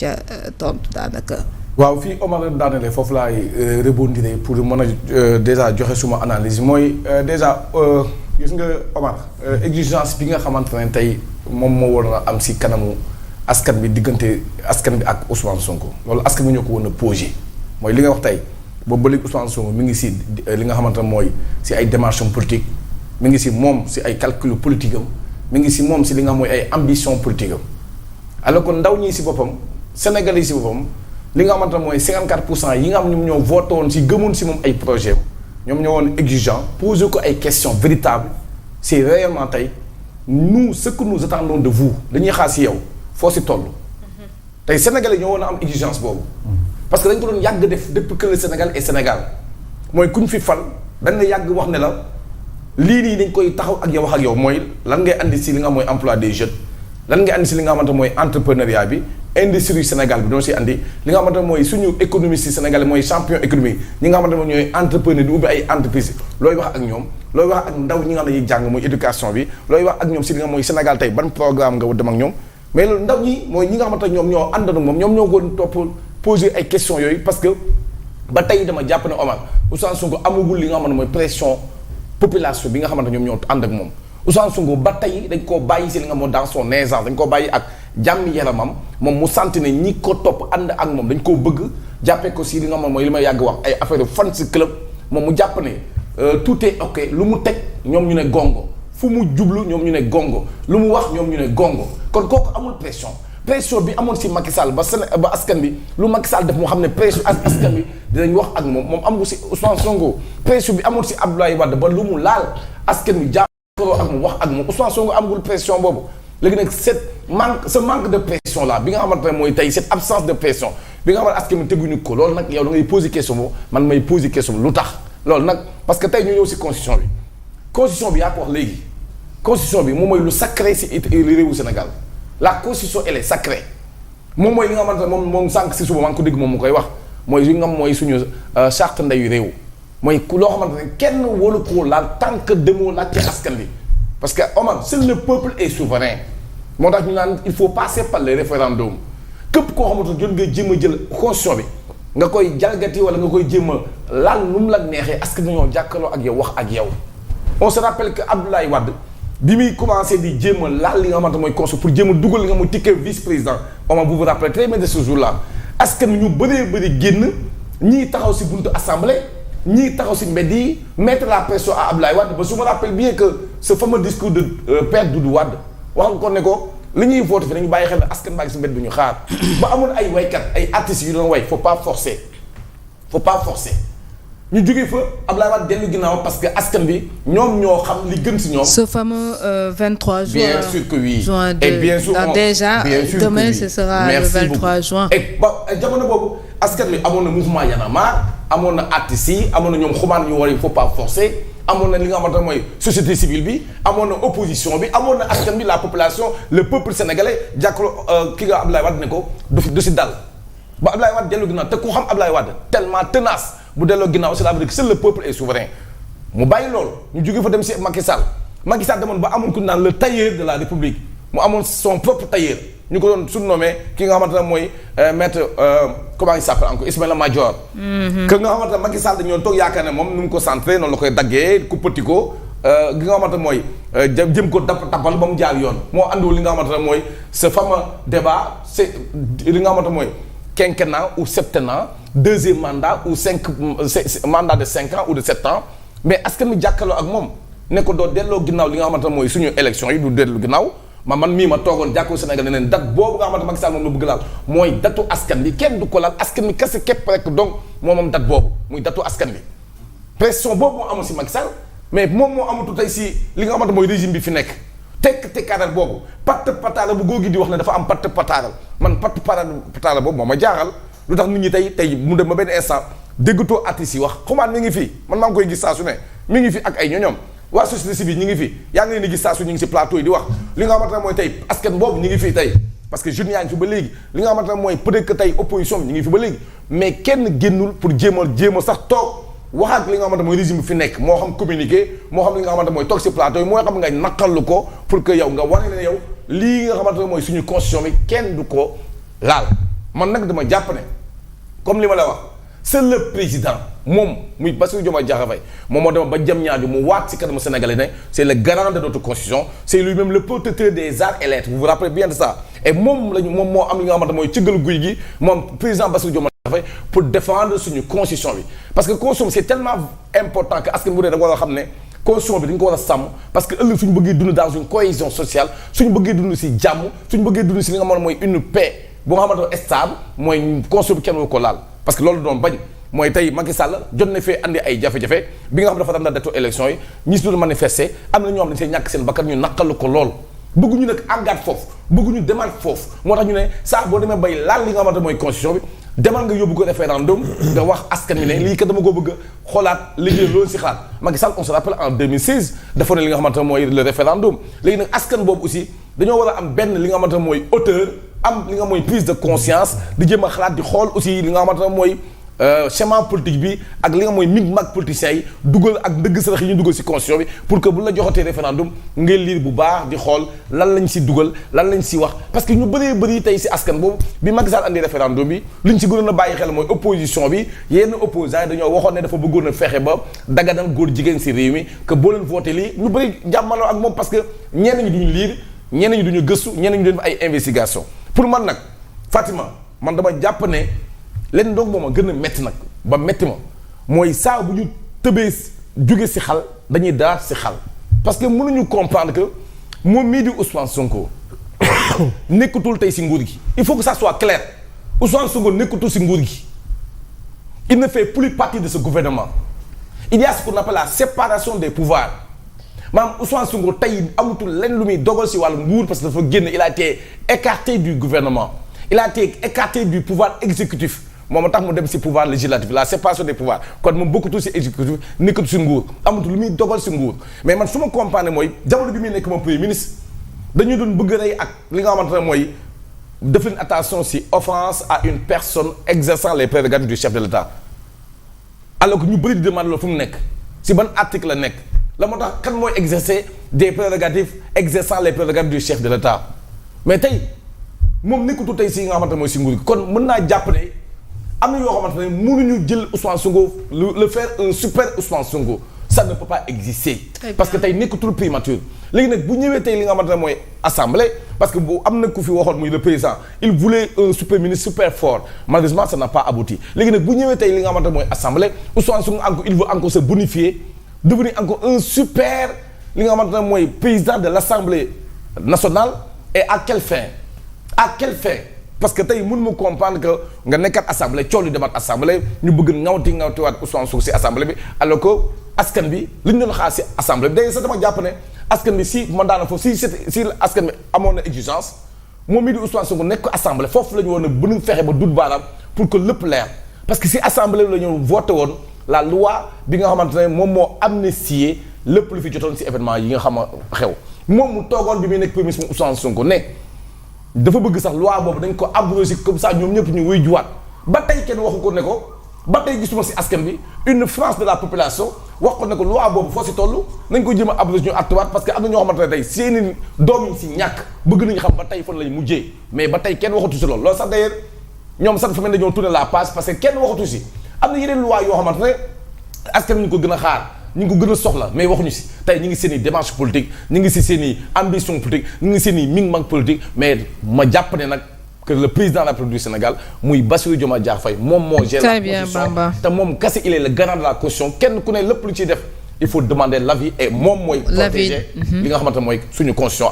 ca tontu daanaka. waaw fii Omar daanele foofu laay rebondir pour mën a déjà joxe suma analyse mooy déjà gis nga Omar exigence bi nga xamante ne tey moom moo war a am si kanamu askan bi diggante askan bi ak Ousmane Sonko loolu askan bi ñoo ko war a posé mooy li nga wax tey boobu ba léegi Ousmane Sonko mi ngi si li nga xamante ne mooy si ay démarches politique mi ngi si moom si ay calcul politique am mi ngi si moom si li nga xam mooy ay ambition politique am alors que ndaw ñi si boppam Sénégalais yi si boppam. li nga xamante ne mooy 54% yi nga xam ñoom ñoo voté woon si gëmoon si moom ay projet ñoom ñoo woon exigeant poser ko ay questions véritables c'est réellement tey nous ce que nous attendons de vous dañuy xaar si yow foo si toll. tey Sénégalais ñoo woon a am exigence boobu. parce que dañ ko doon yàgg def depuis que le Sénégal est Sénégal mooy ku ñu fi fal dañ la yàgg wax ne la lii nii dañ koy taxaw ak yow wax ak yow mooy lan ngay andi si li nga xam mooy emploi des jeunes lan ngay andi si li nga xamante mooy entrepreneuriat bi. industrie Sénégal bi doon si andi li nga xamante ne mooy suñu économiste si Sénégal mooy champion économique ñi nga xamante ne ñooy entrepreneur di ubbi ay entreprise looy wax ak ñoom looy wax ak ndaw ñi nga xam ne yiy jàng mooy éducation bi looy wax ak ñoom si li nga mooy Sénégal tey ban programme nga dem ak ñoom mais loolu ndaw ñi mooy ñi nga xamante ne ñoom ñoo ànd ak moom ñoom ñoo ko topp poser ay questions yooyu parce que ba tey dama jàpp ne Omar Ousmane Sonko amagul li nga xamante ne mooy pression population bi nga xamante ñoom ñoo ànd ak moom Ousmane Sonko ba tey dañ koo bàyyi si li nga xam dans son aisance dañ koo bàyyi ak jàmmi yaramam moom mu sant ne ñi ko topp ànd ak moom dañ koo bëgg jàppee ko si li nga xam mooy li may yàgg wax ay affaire fan si club moom mu jàpp ne tout est ok lu mu teg ñoom ñu ne gongo fu mu jublu ñoom ñu ne gongo lu mu wax ñoom ñu ne gongo kon kooku amul pression bi amoon si Macky Sall ba askan bi lu Macky Sall def moo xam ne pression askan bi dinañ wax ak moom amul si Ousmane Sonko pression bi amoon si Abdoulaye Wade ba lu mu laal askan bi jàppaloo ak moom wax ak moom Ousmane Sonko amul pression boobu. léegi nag ce manque de pression là bi nga xamante ne mooy tey cette absence de pression bi nga xamante askan wi teguñu ko loolu nag yow da ngay poser question boobu man may poser question lu tax loolu nag parce que tey ñu ñëw si constitution bi yaa ko wax léegi constitution bi moom mooy lu sacré si réewu Sénégal la constitution elle est sacrée moom mooy li nga xamante ne moom sànq si suba maa ngi ko dégg moom mu koy wax mooy li nga xam mooy suñu charte ndeyu réew mooy loo xamante ne kenn waru koo laal tant que demoo laaj ci askan bi parce que Omar seul le peuple est souverain moo tax ñu naan il faut passer par les référendums képp koo xamante ne jot nga jéem a jël constitution bi nga koy jalgati wala nga koy jéem a laal nu mu la neexee askan wi ñoo jàkkaarloo ak yow wax ak yow. on se rappelle que Abdoulaye Wade bi muy commencé di jéem a laal li nga xamante mooy constitution pour jéem a dugal li nga mooy ticket vice président Omar vous vous rappelez très bien de ce jour là askan wi ñu bëree bëri génn ñii taxaw si buntu assemblée. ñii taxaw si mbedd yi mettre la pression à Abdoulaye Wade ba su ma rappelle bien que ce fameux discours de Père Doudou Wade wax nga ko ne ko li ñuy voté fi dañu bàyyi xel ne askan baa ngi si mbedd bi ñu xaar ba amoon ay waykat ay artistes yu doon way faut pas forcer ñu jógee fa Abdoulaye Wade dellu ginnaaw parce que askan bi ñoom ñoo xam li gën si ñoom. ce fameux 23 juin. bien sûr que oui. juin et bien sûr déjà demain oui. ce sera Merci le 23 juin. et ba jamono boobu askan bi amoon na mouvement Y'en a marre amoon na artistes yi amoon na ñoom xumaan ñu war il faut pas forcer amoon na li nga xamante ne mooy société civile bi amoon na opposition bi amoon na askan bi la population le peuple sénégalais jàkkaarloo ki nga Abdoulaye Wade ne ko du si dal ba Abdoulaye Wade dellu ginnaaw te ku xam Abdoulaye Wade tellement tenace bu delloo ginnaaw cela veut dire que seul le peuple est souverain mu bàyyi loolu ñu jóge fa dem si Macky Sall demoon ba amoon ku naan le tailleur de la République mu amoon son propre tailleur ñu ko doon surnommé ki nga xamante ne mooy maître comment il s'appelle encore Ismaïla Madior. que nga xamante ne Macky Sall dañoo toog yaakaar ne moom nu mu ko centré noonu la koy daggee kuppati ko gi nga xamante ne mooy jëm ko tappal ba mu jaar yoon moo andiwul li nga xamante ne mooy ce fameux débat c'est li nga xamante ne mooy quinquennat ou septennat deuxième mandat ou mandat de 5 ans ou de 7 ans mais askan mi jàkkaarloo ak moom ne ko doo delloo ginnaaw li nga xamante ne mooy suñu élection yi du dellu ginnaaw. man mii ma toogoon jàkkoo Sénégal ne leen date boobu nga xamante Macky Sall moom la bëgg laal mooy datu askan bi kenn du ko laal askan bi kese képp rek donc moom date boobu muy datu askan bi pression boobu moo amoon si Macky Sall mais moom moo amatu tey si li nga xamante mooy régime bi fi nekk tekkaaral boobu patt pataara bu góor gi di wax ne dafa am patt pataaral man patt pataara boobu moo ma jaaxal lu tax nit ñi tey mu dem ba benn instant déggatoo artistes yi wax xumaan mi ngi fii man maa ngi koy gis saa su ne mi ngi fi ak ay ñoñoom waa société civile ñi ngi fi yaa ngi leen di gis saa su ñu ngi si plateau yi di wax li nga xamante ne mooy tey askan boobu ñi ngi fii tey parce que jeunes yaa ngi fi ba léegi li nga xamante ne mooy peut-être que tey opposition bi ñi ngi fi ba léegi mais kenn génnul pour jéem a sax toog wax ak li nga xamante mooy régime bi fi nekk moo xam communiqué moo xam li nga xamante mooy toog si plateau yi moo xam nga naqarlu ko pour que yow nga wane ne yow lii nga xamante ne mooy suñu constitution bi kenn du ko laal man nag dama jàpp ne comme li ma la wax c'est le président moom muy Bassirou Diomaye Diakhar Faye moom moo dema ba jëm ñaaju mu waat ci kanamu Sénégalais ne c'est le garant de notre constitution c'est lui-même le protecteur des arts et lettres vous vous rappelez bien de ça et moom moo am li nga xamante mooy cëggal guy gi moom président Bassirou Diomaye Diakhar Faye pour défendre suñu constitution bi parce que constitution c'est tellement important que askan bu dee da nga war a xam ne constitution bi dañ ko war a sàmm parce que ëllëg suñu bëggee dund dans une cohésion sociale suñu bëggee dund ci jàmm suñu bëggee dund ci li nga xamante mooy une paix bu nga xamante ne stable mooy constitution bi kenn waru ko laal parce que loolu doon bañ mooy tey Macky Sall jot na fee andi ay jafe-jafe bi nga xam dafa dem na datu élection yi ñi si doon manifester am na ñoo xam ne see ñàkk seen bakkan ñu naqalu ko lool bëgguñu nag àggaat foofu bëgguñu demaat foofu moo tax ñu ne saa boo demee bay laal li nga xamante mooy constitution bi demal nga yóbbu ko référendum nga wax askan wi ne lii kat dama ko bëgg a xoolaat liggéey loolu si xalaat Macky Sall on se rappelle en 2016 dafa ne li nga xamante ne mooy le référendum léegi nag askan boobu aussi dañoo war a am benn li nga xamante ne mooy hauteur am li nga mooy prise de conscience di jéem a xalaat di xool aussi li nga xamante ne mooy schéma politique bi ak li nga mooy mig-mag politiciens yi dugal ak ndëgg sarax yi ñu dugal ci constitution bi pour que bu la joxatee référendum ngay lire bu baax di xool lan lañ ci dugal lan lañ ci wax parce que ñu bëree bëri tey ci askan boobu bi Macky Sall andi référendum bi li ñu ci gënoon a bàyyi xel mooy opposition bi yenn opposants yi dañoo waxoon ne dafa bëggoon a fexe ba daganal góor jigéen ci réew mi que boo leen voté lii ñu bëri jàmmaloo ak moom parce que ñenn ñi duñu lire ñenn ñi duñu gëstu ñenn ñi duñu def ay investigation pour man nag Fatima man dama jàpp ne leen donc moom a gën a métti nag ba métti ma mooy saa bu ñu tëbee jóge ci xal dañuy daal ci xal parce que mënuñu comprendre que moom mii di Ousmane Sonko nekkatul tey ci nguur gi il faut que ça soit clair Ousmane Sonko nekkatul ci nguur gi il ne fait plus partie de ce gouvernement il y a ce qu'on appelle la séparation des pouvoirs maanaam Ousmane Sonko tey amatul lenn lu muy dogal ci wàllu nguur parce que dafa génn il a été écarté du gouvernement il a été écarté du pouvoir exécutif moom tax mu dem ci pouvoir législatif la séparation des pouvoirs kon moom bokkatu ci exécutif nekkatu ci nguur amatul lu muy dogal ci nguur mais man su ma comprendre mooy jamono bi muy nekk moom premier ministre dañu doon bëgg rey ak li nga xamante ne mooy def leen attention ci offense à une personne exerçant les prérogatives du chef de l'État alors que ñu bëri di demande la fu mu nekk ci ban article la nekk la moo tax kan mooy exercer des prérogatives exerçant les prérogatives du chef de l'État mais tey moom nekkatu tey ci nga xamante ne mooy ci nguur gi kon mën naa jàpp ne am na yoo xamante ne mënuñu jël Ousmane Sonko le faire un super Ousmane Sonko ça ne peut pas exister. parce que tey nekkatul primature. léegi nag bu ñëwee tey li nga xamante ne mooy assemblée parce que bu am na ku fi waxoon muy le président il voulait un super ministre super fort malheureusement ça n'a pas abouti léegi nag bu ñëwee tey li nga xamante ne mooy assemblée Ousmane Sonko encore il veut encore se bonifier devenir encore un super li nga xamante ne mooy président de l'Assemblée nationale et à quelle fin parce que tey mën mu comprendre que nga nekkat assemblée coow li demaat assemblée ñu bëgg ngawtiwaat Ousmane Sonko ci assemblée bi alors que askan bi li ñu doon xaar ci assemblée bi day sax dama jàpp ne askan bi si man daana foofu si askan bi amoon na exigence moom mii di Ousmane Sonko nekk assemblée foofu la ñu woon a bu ñu fexe ba dut baaraam pour que lépp leer parce que si assemblée la ñu voté woon la loi bi nga xamante ne moom moo amnistié lépp lu fi jotoon ci événement yi nga xam xew moom mu toogoon bi muy nekk premier ministre Ousmane Sonko ne dafa bëgg sax loi boobu dañ ko abrogé comme ça ñoom ñëpp ñu wuy juwaat ba tey kenn waxu ko ne ko ba tey gisuma ci askan bi une France de la population wax ko ne ko loi boobu foo ci toll nañ ko jéem a abrogé ñu attuwaat parce que am na ñoo xamante ne tey seeni doom yi ci ñàkk bëgg nañu xam ba tey fan lañ mujjee mais ba tey kenn waxatu ci loolu sax d'ailleurs ñoom sax dafa mel dañoo tourner la page parce que kenn waxatu ci am na yeneen loi yoo xamante ne askan ñu ko gën a xaar ñu ngi ko gën a soxla mais waxuñu ci tey ñu ngi seen i démarche politique ñu ngi ci seen i ambition politique ñu ngi seen i mig-mag politique mais ma jàpp ne nag que le président de la République du Sénégal muy Bassirou Diomaye Diakhar Faye moom moo gère la constitution te moom kese il est le garant de la constitution kenn ku ne lépp lu ciy def il faut demander l'avis et moom mooy protéger li nga xamante mooy suñu constitution